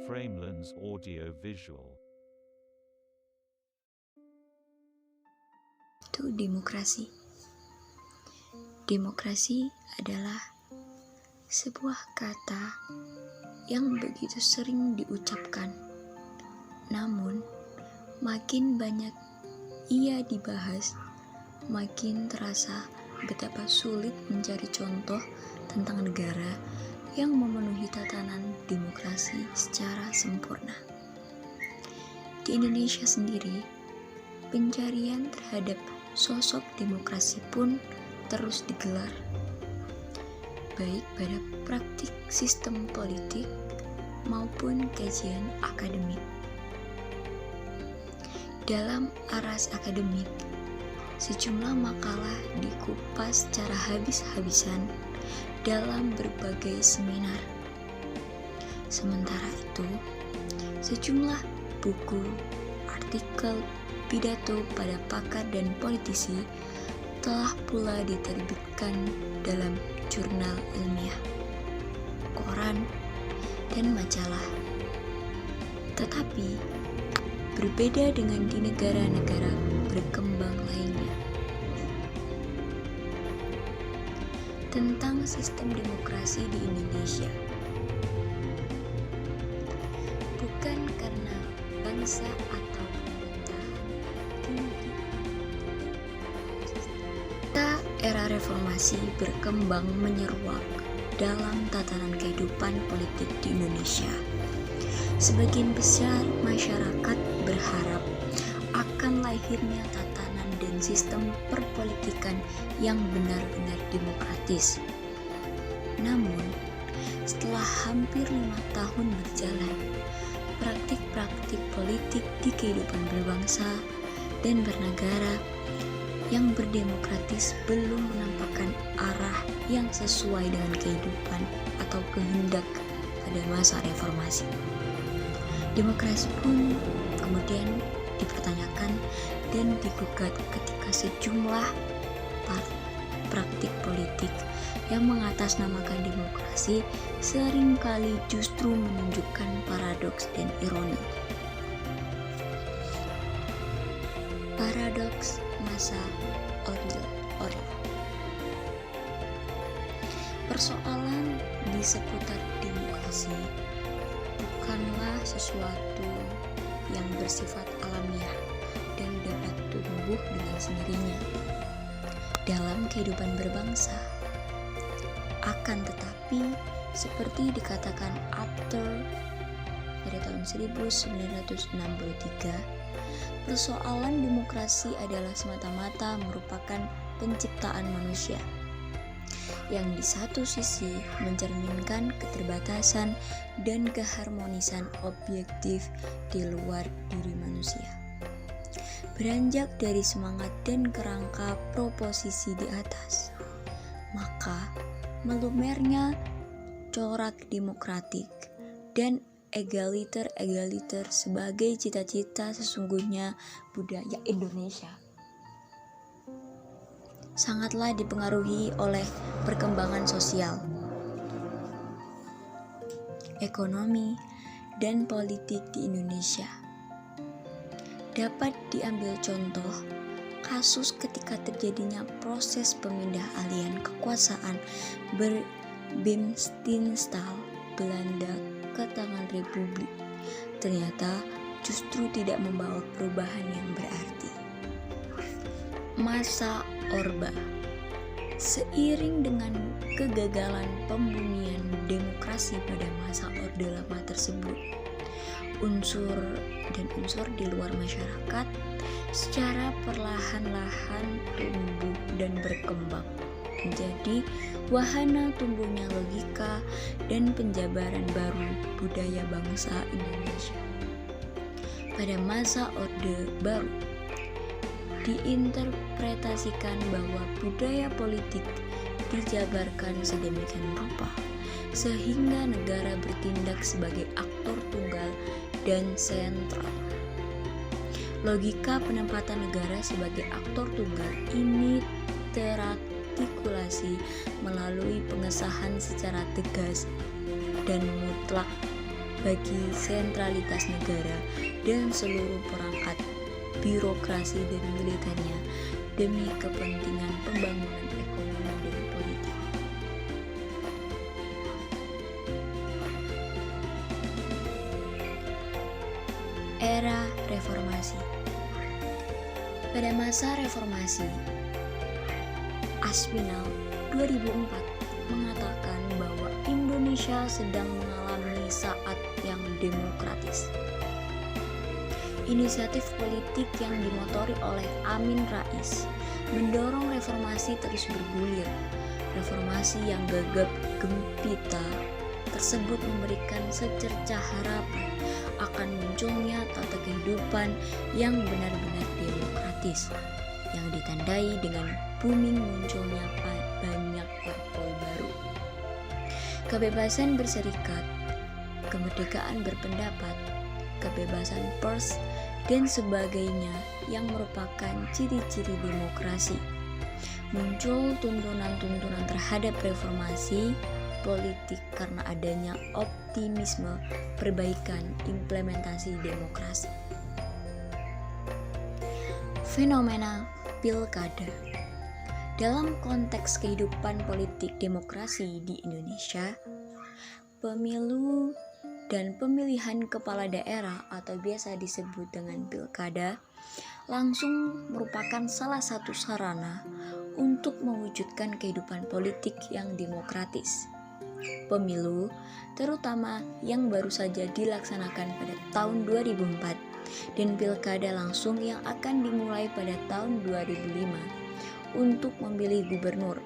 Framelens Audio Visual. Itu demokrasi. Demokrasi adalah sebuah kata yang begitu sering diucapkan. Namun, makin banyak ia dibahas, makin terasa betapa sulit mencari contoh tentang negara yang memenuhi tatanan demokrasi secara sempurna. Di Indonesia sendiri, pencarian terhadap sosok demokrasi pun terus digelar, baik pada praktik sistem politik maupun kajian akademik. Dalam aras akademik, sejumlah makalah dikupas secara habis-habisan dalam berbagai seminar. Sementara itu, sejumlah buku, artikel, pidato pada pakar dan politisi telah pula diterbitkan dalam jurnal ilmiah, koran, dan majalah. Tetapi, berbeda dengan di negara-negara berkembang lainnya. Tentang sistem demokrasi di Indonesia, bukan karena bangsa atau pemerintahan tinggi. Era reformasi berkembang menyeruak dalam tatanan kehidupan politik di Indonesia. Sebagian besar masyarakat berharap akan lahirnya tatanan dan sistem perpolitikan yang benar-benar demokratis. Namun, setelah hampir 5 tahun berjalan, praktik-praktik politik di kehidupan berbangsa dan bernegara yang berdemokratis belum menampakkan arah yang sesuai dengan kehidupan atau kehendak pada masa reformasi. Demokrasi pun kemudian dipertanyakan dan digugat ketika sejumlah praktik politik yang mengatasnamakan demokrasi seringkali justru menunjukkan paradoks dan ironi. Paradoks masa Orde Baru. Persoalan di seputar demokrasi bukanlah sesuatu yang bersifat alamiah dan dapat tumbuh dengan sendirinya dalam kehidupan berbangsa. Akan tetapi, seperti dikatakan Apter pada tahun 1963, persoalan demokrasi adalah semata-mata merupakan penciptaan manusia yang di satu sisi mencerminkan keterbatasan dan keharmonisan objektif di luar diri manusia. Beranjak dari semangat dan kerangka proposisi di atas, maka melumernya corak demokratik dan egaliter sebagai cita-cita sesungguhnya budaya Indonesia sangatlah dipengaruhi oleh perkembangan sosial, ekonomi, dan politik di Indonesia. Dapat diambil contoh kasus ketika terjadinya proses pemindah alihan kekuasaan Berbemstenstal Belanda ke tangan Republik, ternyata justru tidak membawa perubahan yang berarti. Masa Orba. Seiring dengan kegagalan pembumian demokrasi pada masa Orde Lama tersebut, unsur di luar masyarakat secara perlahan-lahan tumbuh dan berkembang menjadi wahana tumbuhnya logika dan penjabaran baru budaya bangsa Indonesia. Pada masa Orde Baru, diinterpretasikan bahwa budaya politik dijabarkan sedemikian rupa sehingga negara bertindak sebagai aktor tunggal dan sentral. Logika penempatan negara sebagai aktor tunggal ini terartikulasi melalui pengesahan secara tegas dan mutlak bagi sentralitas negara dan seluruh perangkat birokrasi dan militernya demi kepentingan pembangunan ekonomi dan politik. Era Reformasi. Pada masa reformasi, Aspinall 2004 mengatakan bahwa Indonesia sedang mengalami saat yang demokratis. Inisiatif politik yang dimotori oleh Amin Rais mendorong reformasi terus bergulir. Reformasi yang gagap gempita tersebut memberikan secercah harapan akan munculnya tata kehidupan yang benar-benar demokratis, yang ditandai dengan booming munculnya banyak parpol baru. Kebebasan berserikat, kemerdekaan berpendapat, kebebasan pers, dan sebagainya yang merupakan ciri-ciri demokrasi. Muncul tuntunan-tuntunan terhadap reformasi politik karena adanya optimisme perbaikan implementasi demokrasi. Fenomena pilkada. Dalam konteks kehidupan politik demokrasi di Indonesia, pemilu dan pemilihan kepala daerah atau biasa disebut dengan pilkada langsung merupakan salah satu sarana untuk mewujudkan kehidupan politik yang demokratis. Pemilu, terutama yang baru saja dilaksanakan pada tahun 2004, dan pilkada langsung yang akan dimulai pada tahun 2005 untuk memilih gubernur,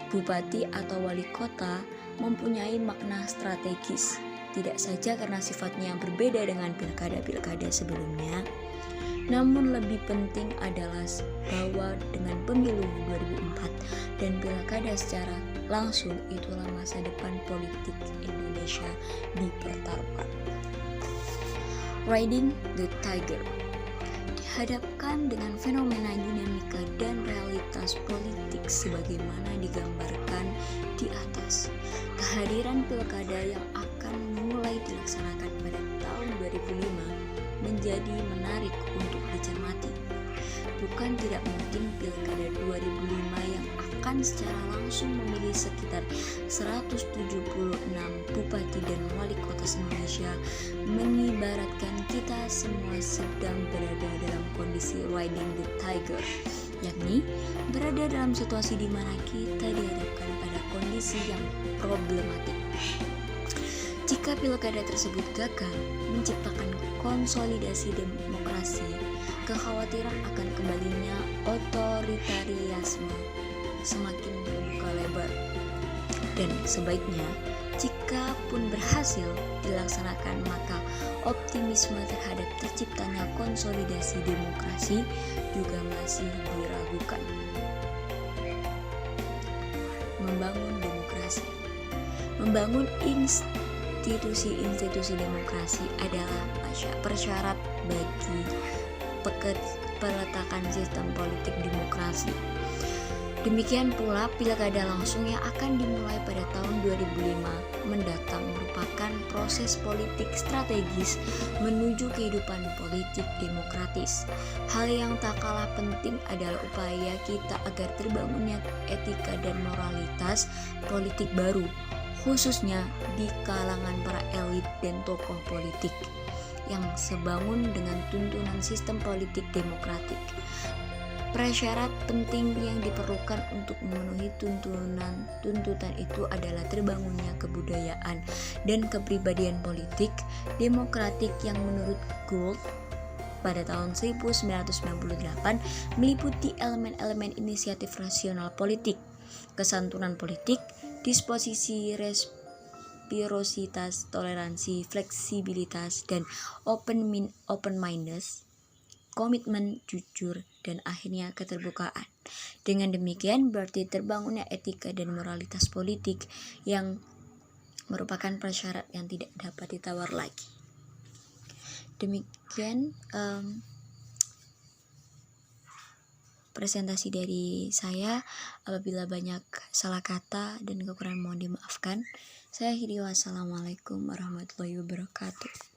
bupati atau wali kota mempunyai makna strategis, tidak saja karena sifatnya yang berbeda dengan pilkada-pilkada sebelumnya, namun lebih penting adalah bahwa dengan pemilu 2004 dan pilkada secara langsung, itulah masa depan politik Indonesia dipertaruhkan. Riding the Tiger. Dihadapkan dengan fenomena dinamika dan realitas politik sebagaimana digambarkan di atas, kehadiran pilkada yang akan mulai dilaksanakan pada tahun 2005 menjadi menarik untuk dicermati. Bukan tidak mungkin pilkada 2005 yang akan secara langsung memilih sekitar 176 bupati dan wali kota se-Indonesia mengibaratkan kita semua sedang berada dalam kondisi riding the tiger, yakni berada dalam situasi di mana kita dihadapkan pada kondisi yang problematik. Jika pilkada tersebut gagal menciptakan konsolidasi demokrasi, kekhawatiran akan kembalinya otoritarianisme semakin membuka lebar. Dan sebaiknya, jika pun berhasil dilaksanakan, maka optimisme terhadap terciptanya konsolidasi demokrasi juga masih diragukan. Membangun demokrasi. Membangun institusi-institusi demokrasi adalah persyarat bagi peletakan sistem politik demokrasi. Demikian pula pilkada langsung yang akan dimulai pada tahun 2005 mendatang merupakan proses politik strategis menuju kehidupan politik demokratis. Hal yang tak kalah penting adalah upaya kita agar terbangunnya etika dan moralitas politik baru, khususnya di kalangan para elit dan tokoh politik yang sebangun dengan tuntunan sistem politik demokratik. Prasyarat penting yang diperlukan untuk memenuhi tuntutan itu adalah terbangunnya kebudayaan dan kepribadian politik demokratik yang menurut Gould pada tahun 1998 meliputi elemen-elemen inisiatif rasional politik, kesantunan politik, disposisi resiprositas, toleransi, fleksibilitas, dan open-mindedness, komitmen, jujur, dan akhirnya keterbukaan. Dengan demikian berarti terbangunnya etika dan moralitas politik yang merupakan prasyarat yang tidak dapat ditawar lagi. Demikian presentasi dari saya. Apabila banyak salah kata dan kekurangan mohon dimaafkan. Saya akhiri, wassalamualaikum warahmatullahi wabarakatuh.